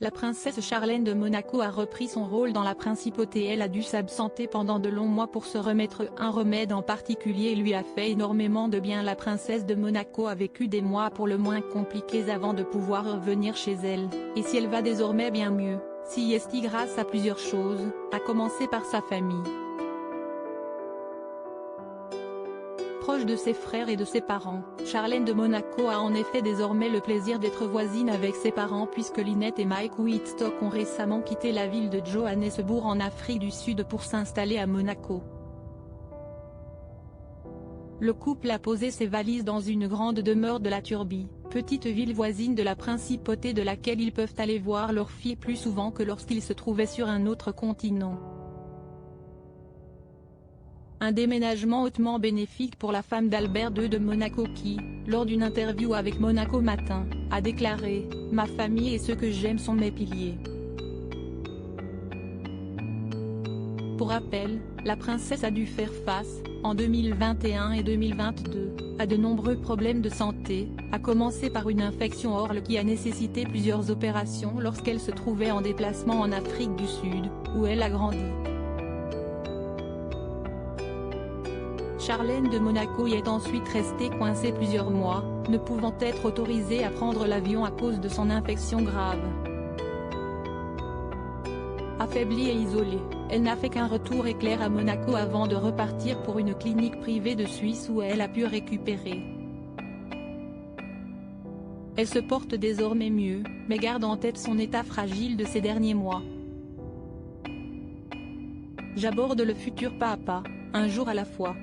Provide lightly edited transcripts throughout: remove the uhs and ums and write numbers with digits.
La princesse Charlène de Monaco a repris son rôle dans la principauté. Elle a dû s'absenter pendant de longs mois pour se remettre. Un remède en particulier lui a fait énormément de bien. La princesse de Monaco a vécu des mois pour le moins compliqués avant de pouvoir revenir chez elle, et si elle va désormais bien mieux, si est grâce à plusieurs choses, à commencer par sa famille. Proche de ses frères et de ses parents, Charlène de Monaco a en effet désormais le plaisir d'être voisine avec ses parents puisque Lynette et Mike Whitstock ont récemment quitté la ville de Johannesburg en Afrique du Sud pour s'installer à Monaco. Le couple a posé ses valises dans une grande demeure de la Turbie, petite ville voisine de la principauté de laquelle ils peuvent aller voir leur fille plus souvent que lorsqu'ils se trouvaient sur un autre continent. Un déménagement hautement bénéfique pour la femme d'Albert II de Monaco qui, lors d'une interview avec Monaco Matin, a déclaré « Ma famille et ceux que j'aime sont mes piliers ». Pour rappel, la princesse a dû faire face, en 2021 et 2022, à de nombreux problèmes de santé, à commencer par une infection orale qui a nécessité plusieurs opérations lorsqu'elle se trouvait en déplacement en Afrique du Sud, où elle a grandi. Charlène de Monaco y est ensuite restée coincée plusieurs mois, ne pouvant être autorisée à prendre l'avion à cause de son infection grave. Affaiblie et isolée, elle n'a fait qu'un retour éclair à Monaco avant de repartir pour une clinique privée de Suisse où elle a pu récupérer. Elle se porte désormais mieux, mais garde en tête son état fragile de ces derniers mois. J'aborde le futur pas à pas, un jour à la fois.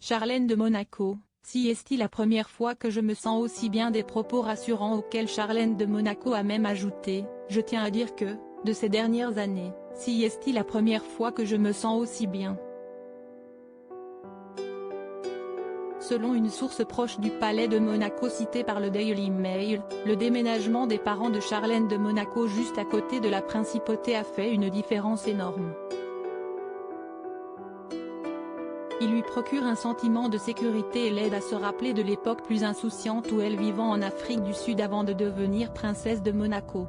Charlène de Monaco, si est-il la première fois que je me sens aussi bien? Des propos rassurants auxquels Charlène de Monaco a même ajouté « Je tiens à dire que, de ces dernières années, si est-il la première fois que je me sens aussi bien ». Selon une source proche du palais de Monaco citée par le Daily Mail, le déménagement des parents de Charlène de Monaco juste à côté de la principauté a fait une différence énorme. Il lui procure un sentiment de sécurité et l'aide à se rappeler de l'époque plus insouciante où elle vivant en Afrique du Sud avant de devenir princesse de Monaco.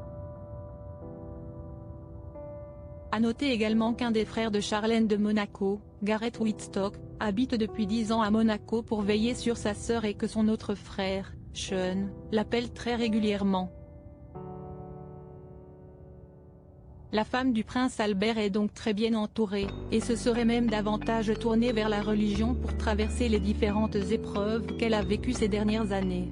À noter également qu'un des frères de Charlène de Monaco, Gareth Whitstock, habite depuis 10 ans à Monaco pour veiller sur sa sœur et que son autre frère, Sean, l'appelle très régulièrement. La femme du prince Albert est donc très bien entourée, et se serait même davantage tournée vers la religion pour traverser les différentes épreuves qu'elle a vécues ces dernières années.